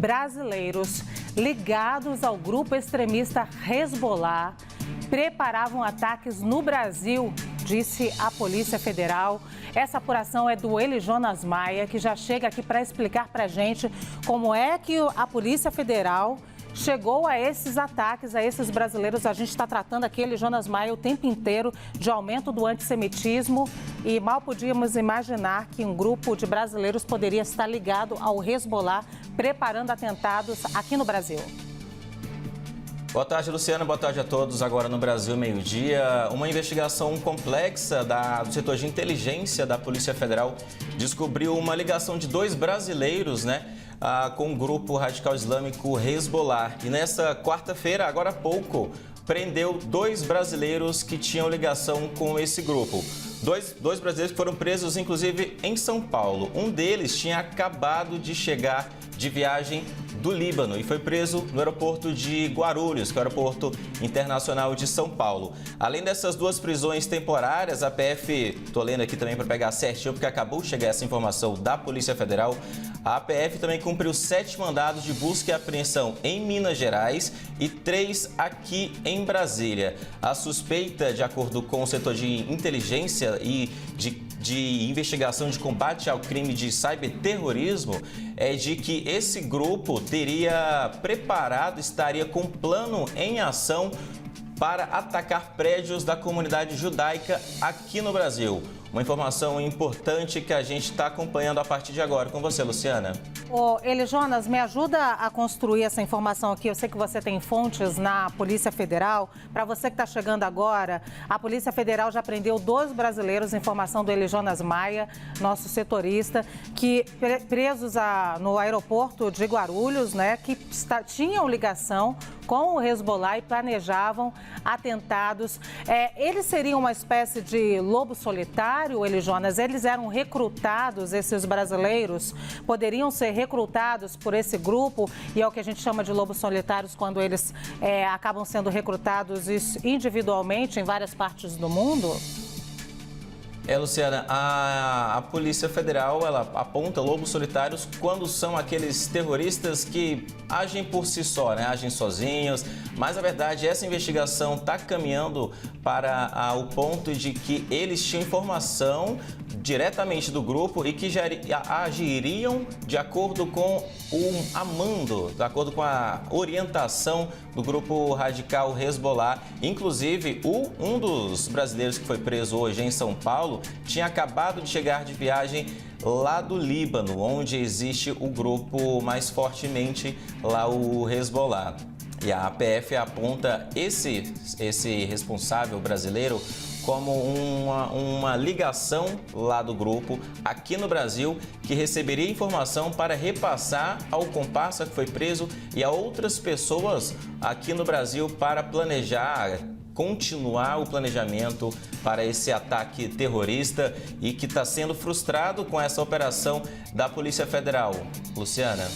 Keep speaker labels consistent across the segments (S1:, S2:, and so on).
S1: brasileiros ligados ao grupo extremista Hezbollah preparavam ataques no Brasil, disse a Polícia Federal. Essa apuração é do Eli Jonas Maia, que já chega aqui para explicar para a gente como é que a Polícia Federal chegou a esses ataques, a esses brasileiros. A gente está tratando aqui, Eli Jonas Maia, o tempo inteiro de aumento do antissemitismo e mal podíamos imaginar que um grupo de brasileiros poderia estar ligado ao Hezbollah, preparando atentados aqui no Brasil.
S2: Boa tarde, Luciana. Boa tarde a todos. Agora no Brasil, meio-dia. Uma investigação complexa do setor de inteligência da Polícia Federal descobriu uma ligação de 2 brasileiros, com o grupo radical islâmico Hezbollah. E nessa quarta-feira, agora há pouco, prendeu 2 brasileiros que tinham ligação com esse grupo. Dois brasileiros que foram presos, inclusive, em São Paulo. Um deles tinha acabado de chegar de viagem do Líbano e foi preso no aeroporto de Guarulhos, que é o aeroporto internacional de São Paulo. Além dessas 2 prisões temporárias, a PF, estou lendo aqui também para pegar certinho, porque acabou de chegar essa informação da Polícia Federal, a PF também cumpriu 7 mandados de busca e apreensão em Minas Gerais e 3 aqui em Brasília. A suspeita, de acordo com o setor de inteligência e de investigação de combate ao crime de cyberterrorismo, é de que esse grupo estaria com plano em ação para atacar prédios da comunidade judaica aqui no Brasil. Uma informação importante que a gente está acompanhando a partir de agora. Com você, Luciana.
S1: Eli Jonas, me ajuda a construir essa informação aqui. Eu sei que você tem fontes na Polícia Federal. Para você que está chegando agora, a Polícia Federal já prendeu 2 brasileiros, informação do Eli Jonas Maia, nosso setorista, que presos no aeroporto de Guarulhos, que tinham ligação com o Hezbollah e planejavam atentados. Eles seriam uma espécie de lobo solitário, Eli Jonas? Eles eram recrutados, esses brasileiros poderiam ser recrutados por esse grupo, e é o que a gente chama de lobos solitários quando eles acabam sendo recrutados individualmente em várias partes do mundo?
S2: Luciana, a Polícia Federal, ela aponta lobos solitários quando são aqueles terroristas que agem por si só, agem sozinhos, mas a verdade, essa investigação está caminhando para o ponto de que eles tinham informação diretamente do grupo e que já agiriam de acordo com de acordo com a orientação do grupo radical Hezbollah. Inclusive, um dos brasileiros que foi preso hoje em São Paulo tinha acabado de chegar de viagem lá do Líbano, onde existe o grupo mais fortemente lá, o Hezbollah. E a PF aponta esse responsável brasileiro como uma ligação lá do grupo aqui no Brasil, que receberia informação para repassar ao comparsa que foi preso e a outras pessoas aqui no Brasil para continuar o planejamento para esse ataque terrorista e que está sendo frustrado com essa operação da Polícia Federal. Luciana.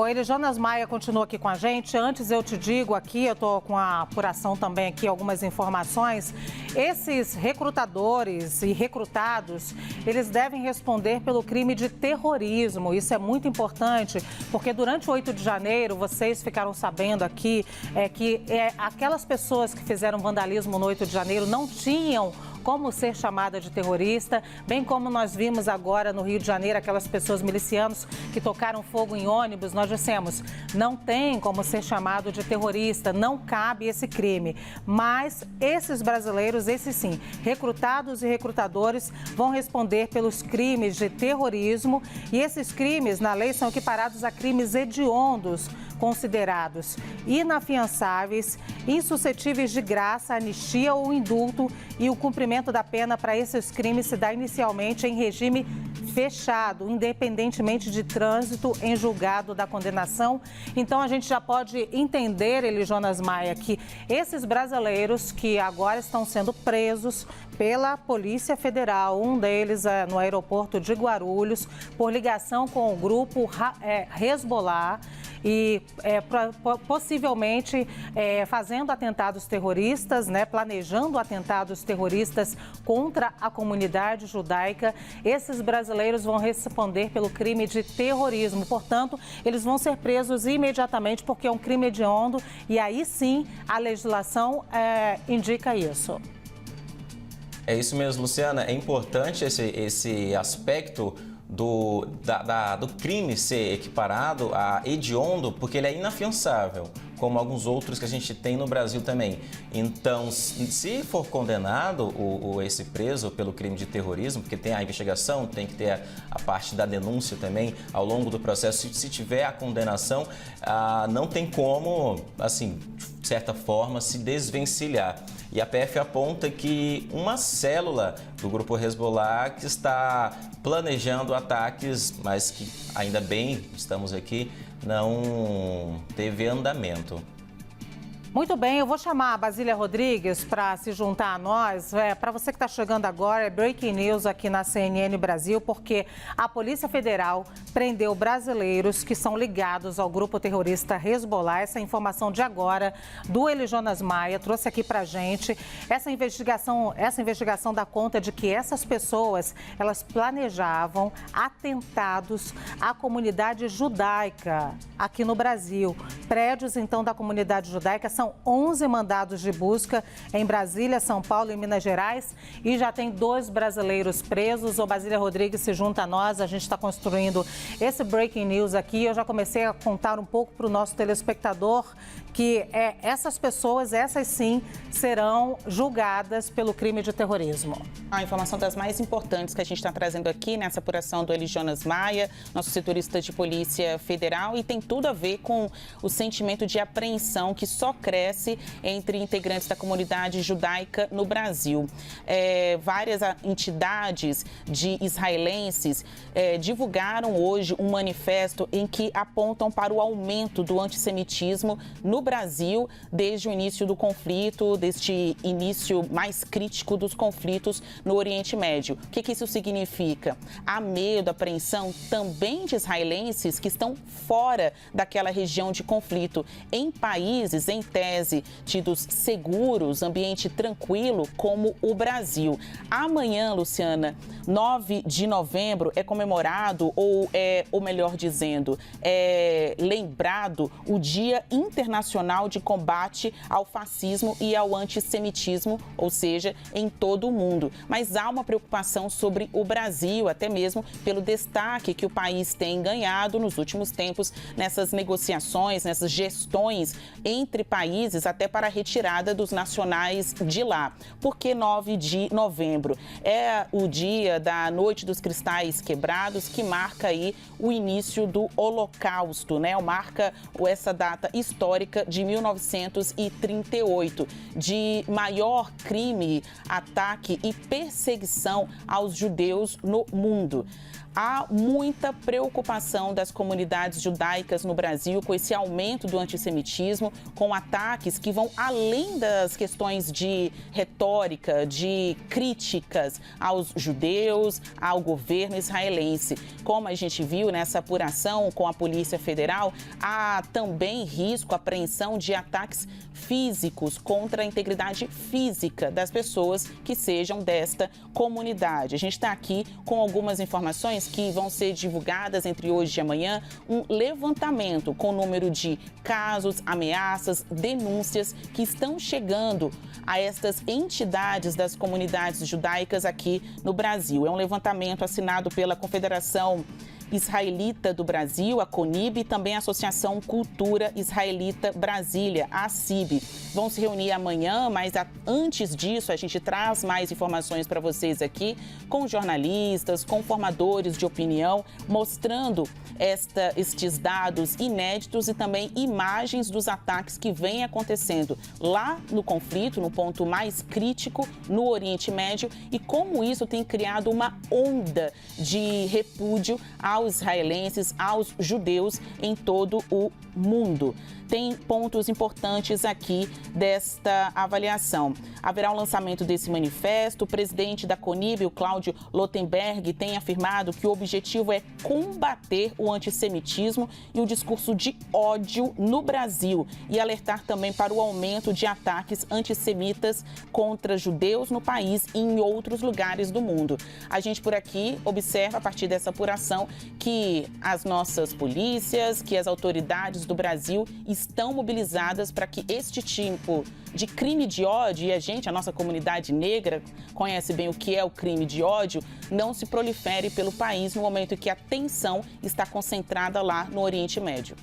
S1: Eli Jonas Maia continua aqui com a gente. Antes eu te digo aqui, eu estou com a apuração também aqui, algumas informações. Esses recrutadores e recrutados, eles devem responder pelo crime de terrorismo. Isso é muito importante, porque durante o 8 de janeiro, vocês ficaram sabendo aqui que aquelas pessoas que fizeram vandalismo no 8 de janeiro não tinham como ser chamada de terrorista, bem como nós vimos agora no Rio de Janeiro, aquelas pessoas milicianos que tocaram fogo em ônibus, nós dissemos, não tem como ser chamado de terrorista, não cabe esse crime. Mas esses brasileiros, esses sim, recrutados e recrutadores, vão responder pelos crimes de terrorismo, e esses crimes na lei são equiparados a crimes hediondos, considerados inafiançáveis, insuscetíveis de graça, anistia ou indulto, e o cumprimento da pena para esses crimes se dá inicialmente em regime fechado, independentemente de trânsito em julgado da condenação. Então a gente já pode entender, Eli Jonas Maia, que esses brasileiros que agora estão sendo presos pela Polícia Federal, um deles no aeroporto de Guarulhos, por ligação com o grupo Hezbollah, e possivelmente fazendo atentados terroristas, planejando atentados terroristas contra a comunidade judaica. Esses brasileiros brasileiros vão responder pelo crime de terrorismo. Portanto, eles vão ser presos imediatamente porque é um crime hediondo e aí sim a legislação indica isso.
S2: É isso mesmo, Luciana. É importante esse aspecto do crime ser equiparado a hediondo, porque ele é inafiançável, como alguns outros que a gente tem no Brasil também. Então, se for condenado esse preso pelo crime de terrorismo, porque tem a investigação, tem que ter a parte da denúncia também ao longo do processo, se tiver a condenação, não tem como, assim, de certa forma, se desvencilhar. E a PF aponta que uma célula do grupo Hezbollah que está planejando ataques, mas que ainda bem, estamos aqui, não teve andamento.
S1: Muito bem, eu vou chamar a Basília Rodrigues para se juntar a nós. Para você que está chegando agora, é breaking news aqui na CNN Brasil, porque a Polícia Federal prendeu brasileiros que são ligados ao grupo terrorista Hezbollah. Essa informação de agora do Eli Jonas Maia trouxe aqui para a gente. Essa investigação dá conta de que essas pessoas, elas planejavam atentados à comunidade judaica aqui no Brasil. Prédios, então, da comunidade judaica são 11 mandados de busca em Brasília, São Paulo e Minas Gerais e já tem 2 brasileiros presos. O Basília Rodrigues se junta a nós, a gente está construindo esse breaking news aqui. Eu já comecei a contar um pouco para o nosso telespectador que essas pessoas, essas sim, serão julgadas pelo crime de terrorismo.
S3: A informação das mais importantes que a gente está trazendo aqui nessa apuração do Eli Jonas Maia, nosso setorista de Polícia Federal, e tem tudo a ver com o sentimento de apreensão que só cresce entre integrantes da comunidade judaica no Brasil. Várias entidades de israelenses divulgaram hoje um manifesto em que apontam para o aumento do antissemitismo no Brasil desde o início do conflito, deste início mais crítico dos conflitos no Oriente Médio. O que isso significa? Há medo, apreensão também de israelenses que estão fora daquela região de conflito, em países, em tese, tidos seguros, ambiente tranquilo, como o Brasil. Amanhã, Luciana, 9 de novembro, é comemorado, ou melhor dizendo, é lembrado o Dia Internacional de Combate ao Fascismo e ao Antissemitismo, ou seja, em todo o mundo. Mas há uma preocupação sobre o Brasil, até mesmo pelo destaque que o país tem ganhado nos últimos tempos nessas negociações, nessas gestões entre países, até para a retirada dos nacionais de lá. Por que 9 de novembro? É o dia da Noite dos Cristais Quebrados, que marca aí o início do Holocausto, né? Marca essa data histórica de 1938, de maior crime, ataque e perseguição aos judeus no mundo. Há muita preocupação das comunidades judaicas no Brasil com esse aumento do antissemitismo, com ataques que vão além das questões de retórica, de críticas aos judeus, ao governo israelense. Como a gente viu nessa apuração com a Polícia Federal, há também risco, apreensão de ataques físicos contra a integridade física das pessoas que sejam desta comunidade. A gente está aqui com algumas informações que vão ser divulgadas entre hoje e amanhã, um levantamento com o número de casos, ameaças, denúncias que estão chegando a estas entidades das comunidades judaicas aqui no Brasil. É um levantamento assinado pela Confederação Israelita do Brasil, a CONIB, e também a Associação Cultura Israelita Brasília, a ACIB. Vão se reunir amanhã, mas antes disso a gente traz mais informações para vocês aqui com jornalistas, com formadores de opinião, mostrando estes dados inéditos e também imagens dos ataques que vêm acontecendo lá no conflito, no ponto mais crítico, no Oriente Médio, e como isso tem criado uma onda de repúdio ao aos israelenses, aos judeus em todo o mundo. Tem pontos importantes aqui desta avaliação. Haverá o lançamento desse manifesto. O presidente da CONIB, o Cláudio Lotenberg, tem afirmado que o objetivo é combater o antissemitismo e o discurso de ódio no Brasil e alertar também para o aumento de ataques antissemitas contra judeus no país e em outros lugares do mundo. A gente por aqui observa, a partir dessa apuração, que as nossas polícias, que as autoridades do Brasil estão mobilizadas para que este tipo de crime de ódio, e a nossa comunidade negra, conhece bem o que é o crime de ódio, não se prolifere pelo país no momento em que a tensão está concentrada lá no Oriente Médio.